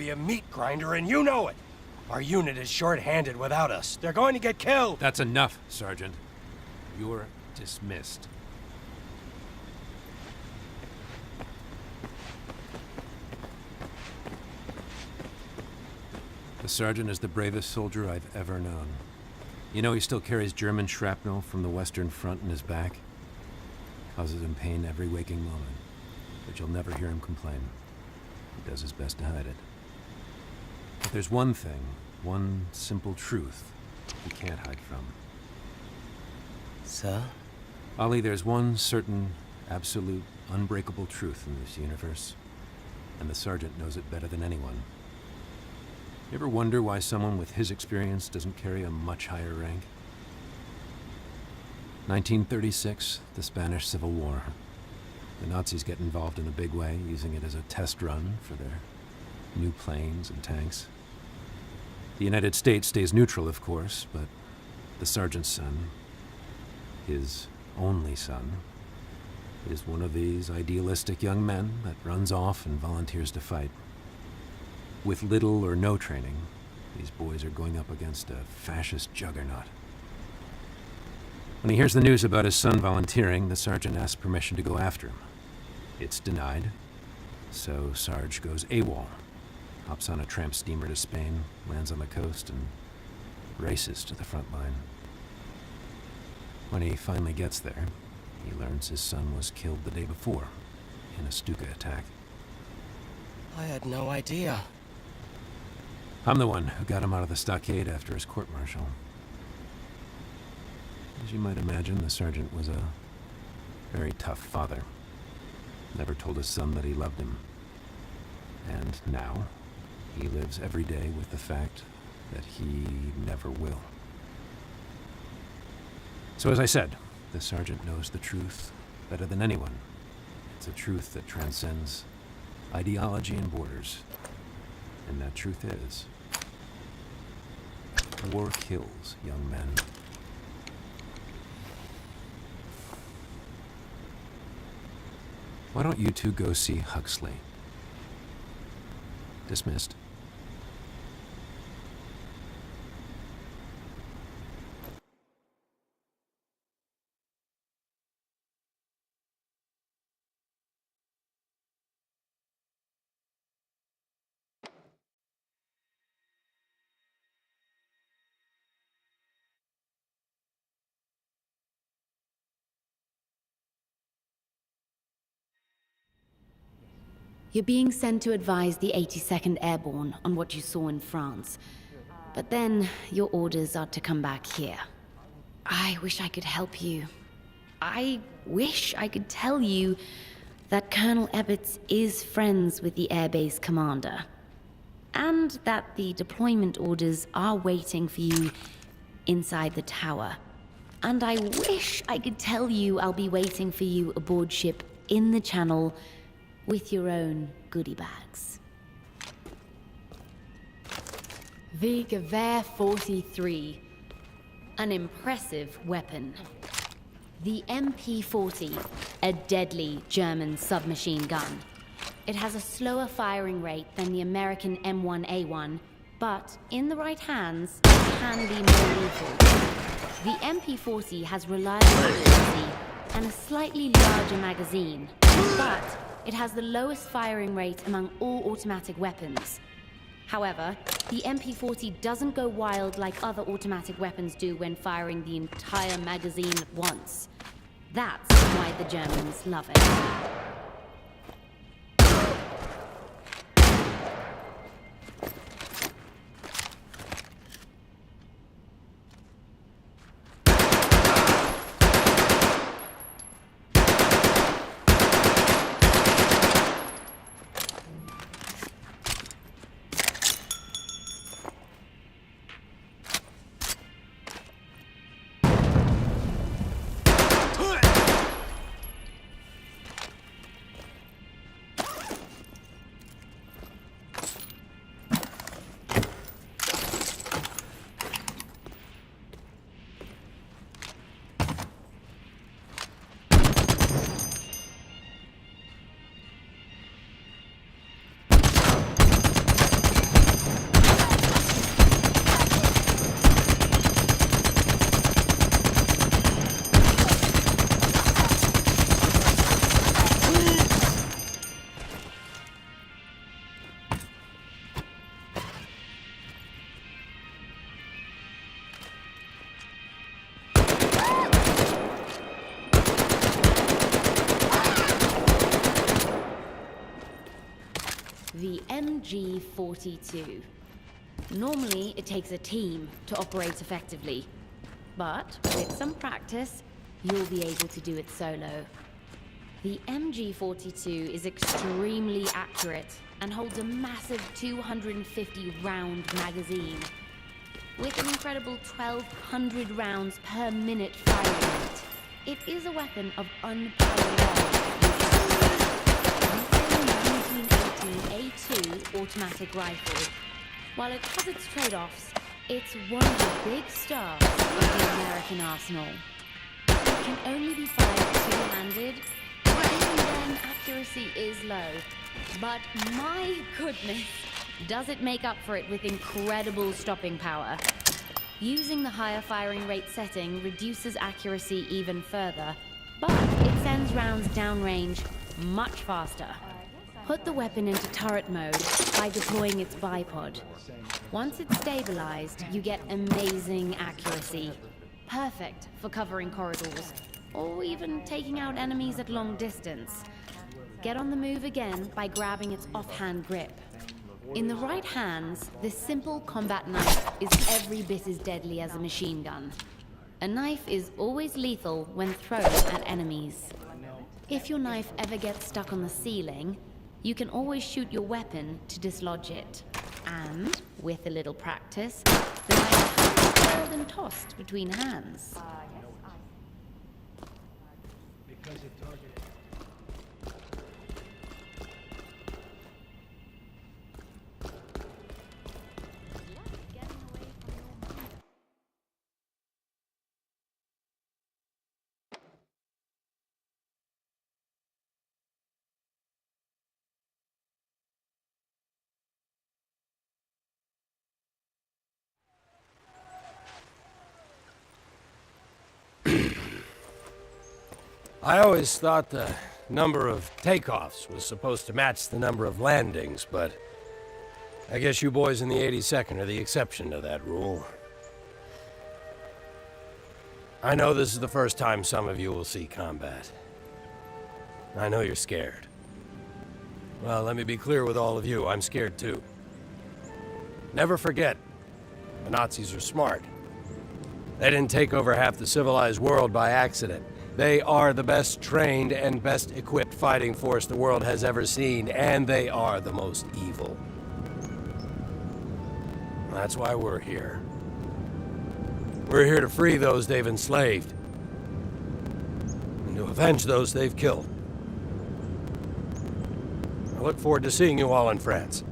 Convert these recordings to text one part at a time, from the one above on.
be a meat grinder, and you know it. Our unit is short-handed without us. They're going to get killed. That's enough, Sergeant. You're dismissed. The sergeant is the bravest soldier I've ever known. You know he still carries German shrapnel from the Western Front in his back? Causes him pain every waking moment, but you'll never hear him complain. He does his best to hide it. But there's one thing, one simple truth he can't hide from. Sir? Ollie, there's one certain, absolute, unbreakable truth in this universe, and the sergeant knows it better than anyone. You ever wonder why someone with his experience doesn't carry a much higher rank? 1936, the Spanish Civil War. The Nazis get involved in a big way, using it as a test run for their new planes and tanks. The United States stays neutral, of course, but the sergeant's son, his only son, is one of these idealistic young men that runs off and volunteers to fight. With little or no training, these boys are going up against a fascist juggernaut. When he hears the news about his son volunteering, the sergeant asks permission to go after him. It's denied, so Sarge goes AWOL, hops on a tramp steamer to Spain, lands on the coast, and races to the front line. When he finally gets there, he learns his son was killed the day before in a Stuka attack. I had no idea. I'm the one who got him out of the stockade after his court-martial. As you might imagine, the sergeant was a very tough father. Never told his son that he loved him. And now, he lives every day with the fact that he never will. So as I said, the sergeant knows the truth better than anyone. It's a truth that transcends ideology and borders. And that truth is, war kills young men. Why don't you two go see Huxley? Dismissed. You're being sent to advise the 82nd Airborne on what you saw in France. But then, your orders are to come back here. I wish I could help you. I wish I could tell you that Colonel Ebbets is friends with the airbase commander. And that the deployment orders are waiting for you inside the tower. And I wish I could tell you I'll be waiting for you aboard ship in the channel with your own goodie bags. The Gewehr 43. An impressive weapon. The MP40, a deadly German submachine gun. It has a slower firing rate than the American M1A1, but in the right hands, it can be more lethal. The MP40 has reliable accuracy and a slightly larger magazine, but it has the lowest firing rate among all automatic weapons. However, the MP40 doesn't go wild like other automatic weapons do when firing the entire magazine at once. That's why the Germans love it. MG42. Normally, it takes a team to operate effectively, but with some practice, you'll be able to do it solo. The MG42 is extremely accurate and holds a massive 250-round magazine, with an incredible 1,200 rounds per minute fire rate. It is a weapon of unparalleled. Using 1918 A2 automatic rifle. While it has its trade-offs, it's one of the big stars of the American arsenal. It can only be fired two-handed, and even then accuracy is low. But my goodness, does it make up for it with incredible stopping power. Using the higher firing rate setting reduces accuracy even further, but it sends rounds downrange much faster. Put the weapon into turret mode by deploying its bipod. Once it's stabilized, you get amazing accuracy. Perfect for covering corridors, or even taking out enemies at long distance. Get on the move again by grabbing its offhand grip. In the right hands, this simple combat knife is every bit as deadly as a machine gun. A knife is always lethal when thrown at enemies. If your knife ever gets stuck on the ceiling, you can always shoot your weapon to dislodge it. And, with a little practice, the knife can be held and tossed between hands. I always thought the number of takeoffs was supposed to match the number of landings, but I guess you boys in the 82nd are the exception to that rule. I know this is the first time some of you will see combat. I know you're scared. Well, let me be clear with all of you, I'm scared too. Never forget, the Nazis are smart. They didn't take over half the civilized world by accident. They are the best trained and best equipped fighting force the world has ever seen, and they are the most evil. That's why we're here. We're here to free those they've enslaved, and to avenge those they've killed. I look forward to seeing you all in France.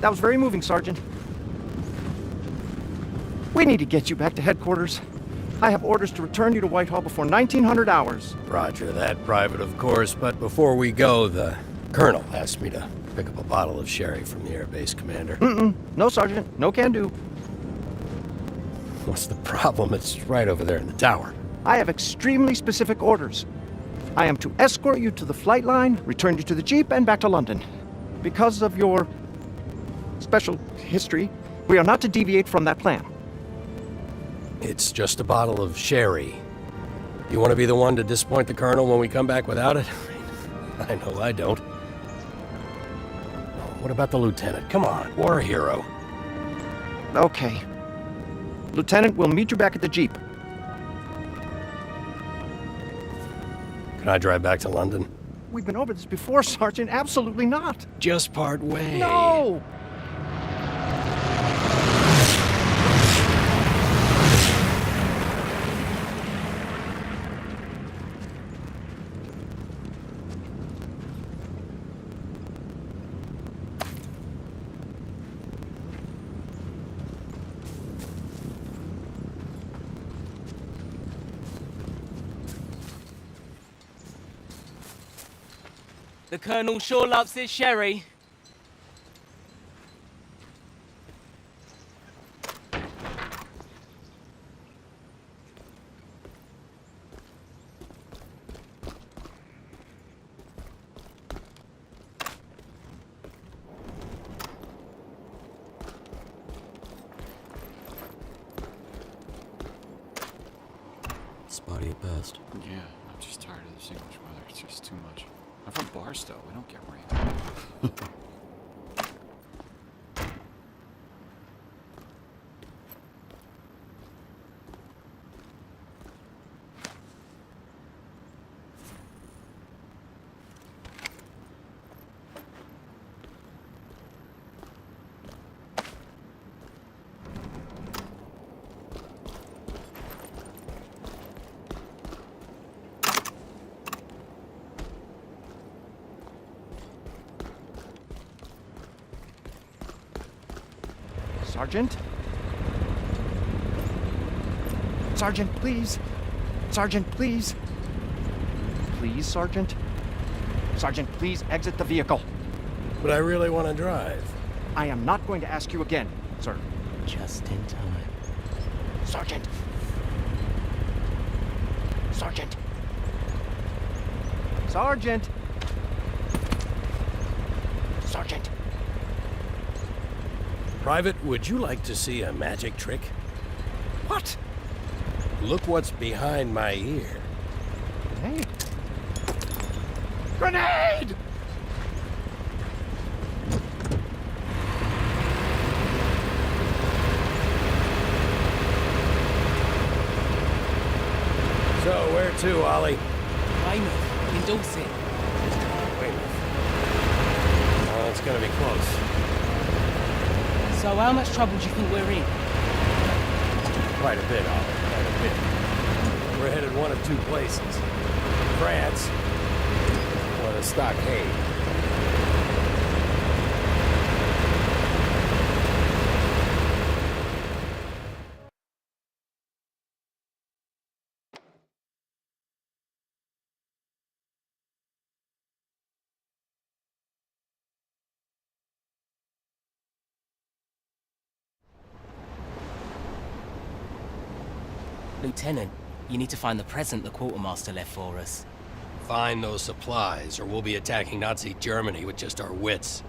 That was very moving, Sergeant. We need to get you back to headquarters. I have orders to return you to Whitehall before 1900 hours. Roger that, Private, of course, but before we go, the Colonel asked me to pick up a bottle of sherry from the airbase commander. No, Sergeant. No can do. What's the problem? It's right over there in the tower. I have extremely specific orders. I am to escort you to the flight line, return you to the Jeep, and back to London. Because of your special history, we are not to deviate from that plan. It's just a bottle of sherry. You want to be the one to disappoint the Colonel when we come back without it? I know I don't. What about the Lieutenant? Come on, war hero. Okay. Lieutenant, we'll meet you back at the Jeep. Can I drive back to London? We've been over this before, Sergeant. Absolutely not. Just part way. No! The Colonel sure loves his sherry. spotty at best. Yeah, I'm just tired of this English weather. It's just too much. I'm from Barstow. We don't get rain. Sergeant? Sergeant, please. Sergeant, please. Please, Sergeant. Sergeant, please exit the vehicle. But I really want to drive. I am not going to ask you again, sir. Just in time. Sergeant. Sergeant. Sergeant. Sergeant. Private, would you like to see a magic trick? What? Look what's behind my ear. Grenade. Grenade! So, where to, Ollie? Weymouth, in Dorset. Weymouth. Oh, it's gonna be close. So how much trouble do you think we're in? Quite a bit, Ollie. Quite a bit. We're headed one of two places. France or the stockade. Lieutenant, you need to find the present the quartermaster left for us. Find those supplies, or we'll be attacking Nazi Germany with just our wits.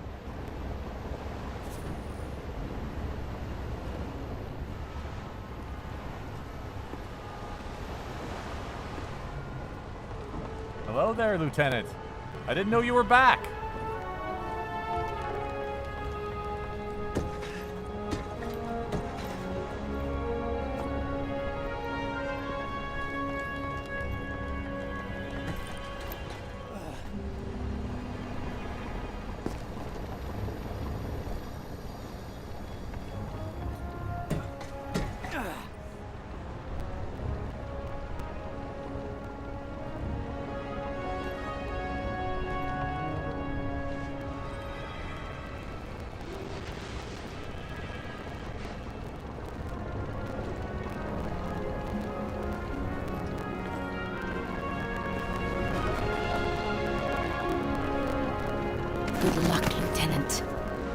Hello there, Lieutenant. I didn't know you were back. Good luck, Lieutenant.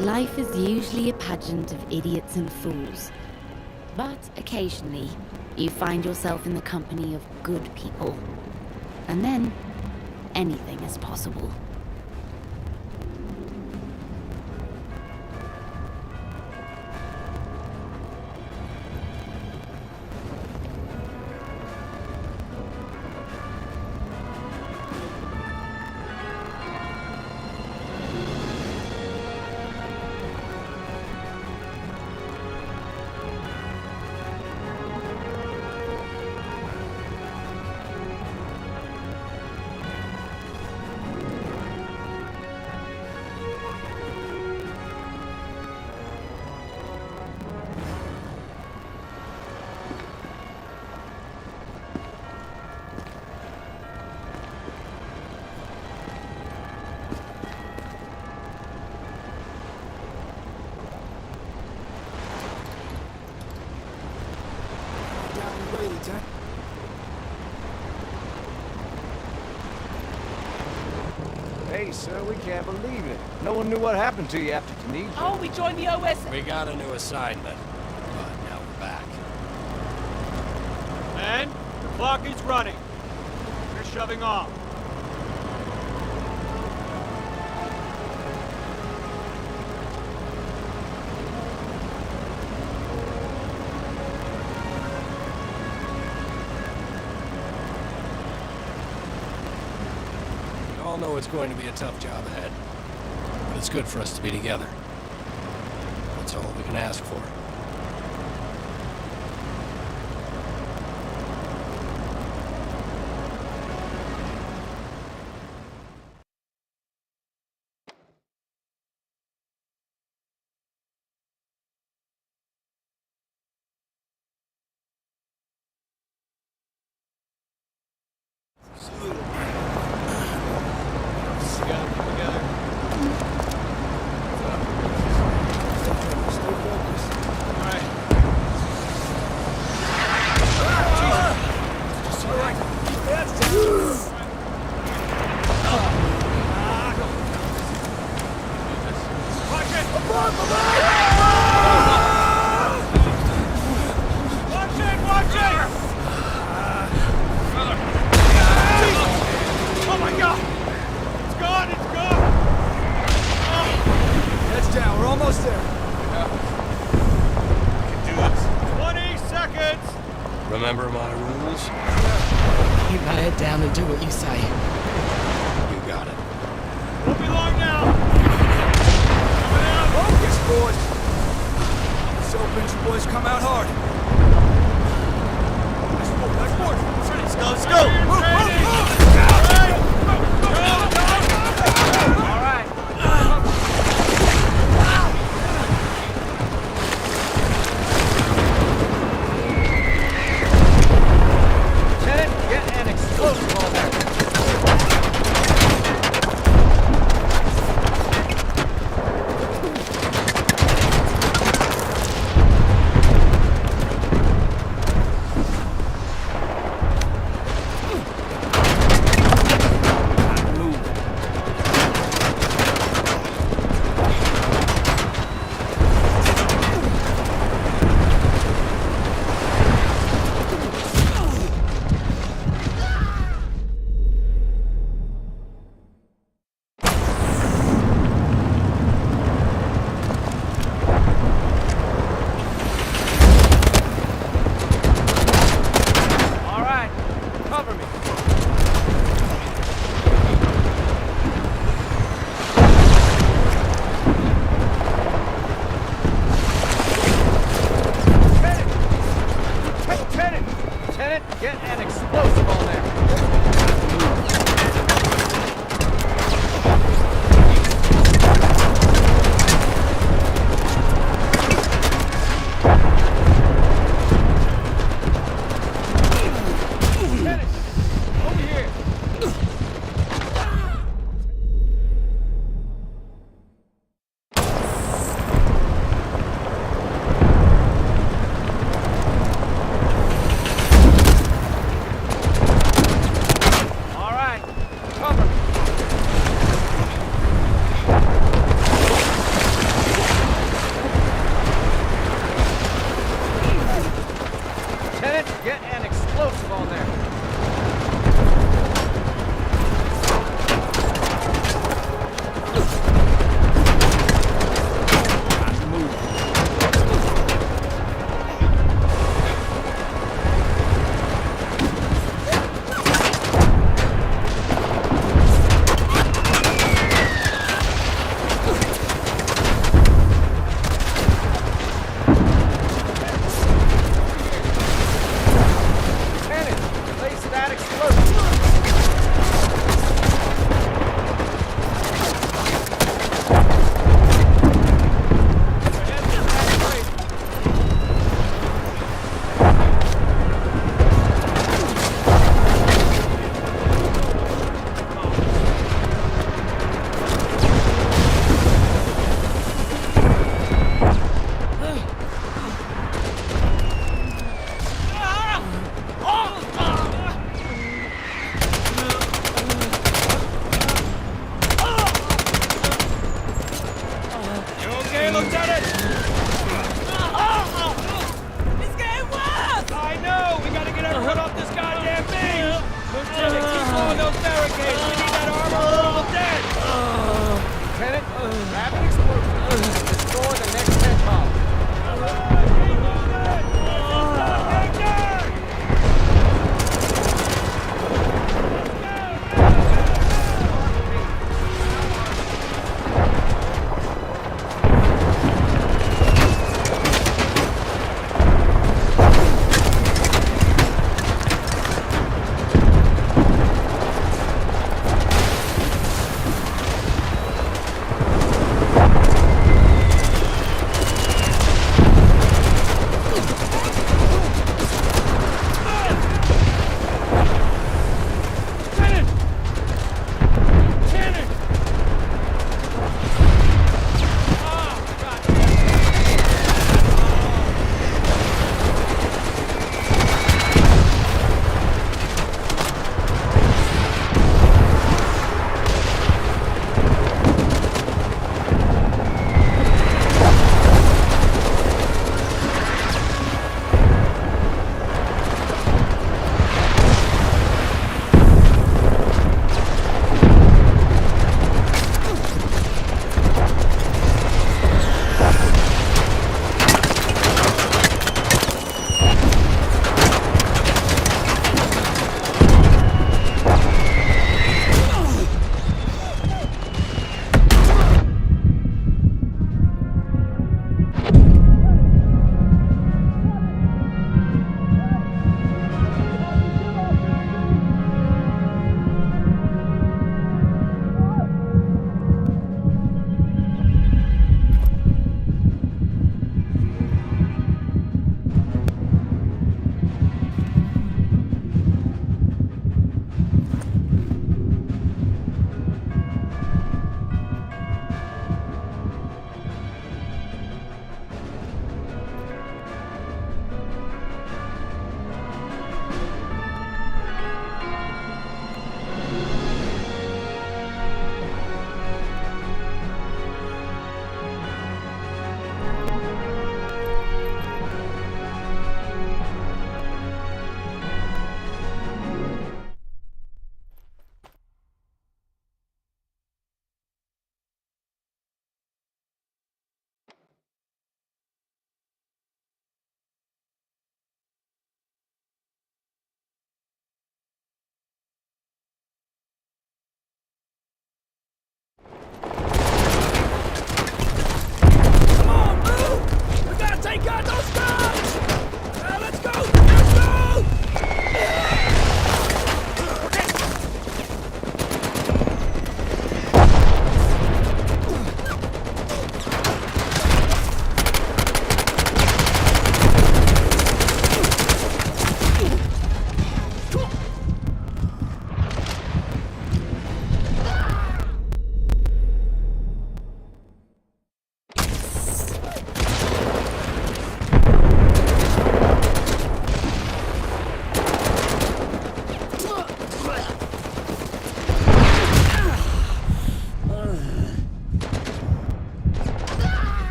Life is usually a pageant of idiots and fools. But occasionally, you find yourself in the company of good people. And then, anything is possible. Hey, sir, we can't believe it. No one knew what happened to you after Tunisia. Oh, we joined the OS. We got a new assignment, but now we're back. Men, the clock is running. We're shoving off. all know it's going to be a tough job ahead. But it's good for us to be together. That's all we can ask for. Remember my rules? Keep my head down and do what you say. You got it. Won't be long now. Coming out. Focus, boys. Let's hope you boys come out hard. Nice board. Let's go, let's go. Move, move, move. All right. Lieutenant, get an explosive on there. Get an explosive on there. Lieutenant, over here. All right, cover me. Lieutenant, get an explosive on there. Lieutenant, place that explosive. You okay, Lieutenant? It's getting worse! I know. We gotta get everyone off this goddamn thing. Lieutenant, keep blowing those barricades. We need that armor or we're all dead. Lieutenant,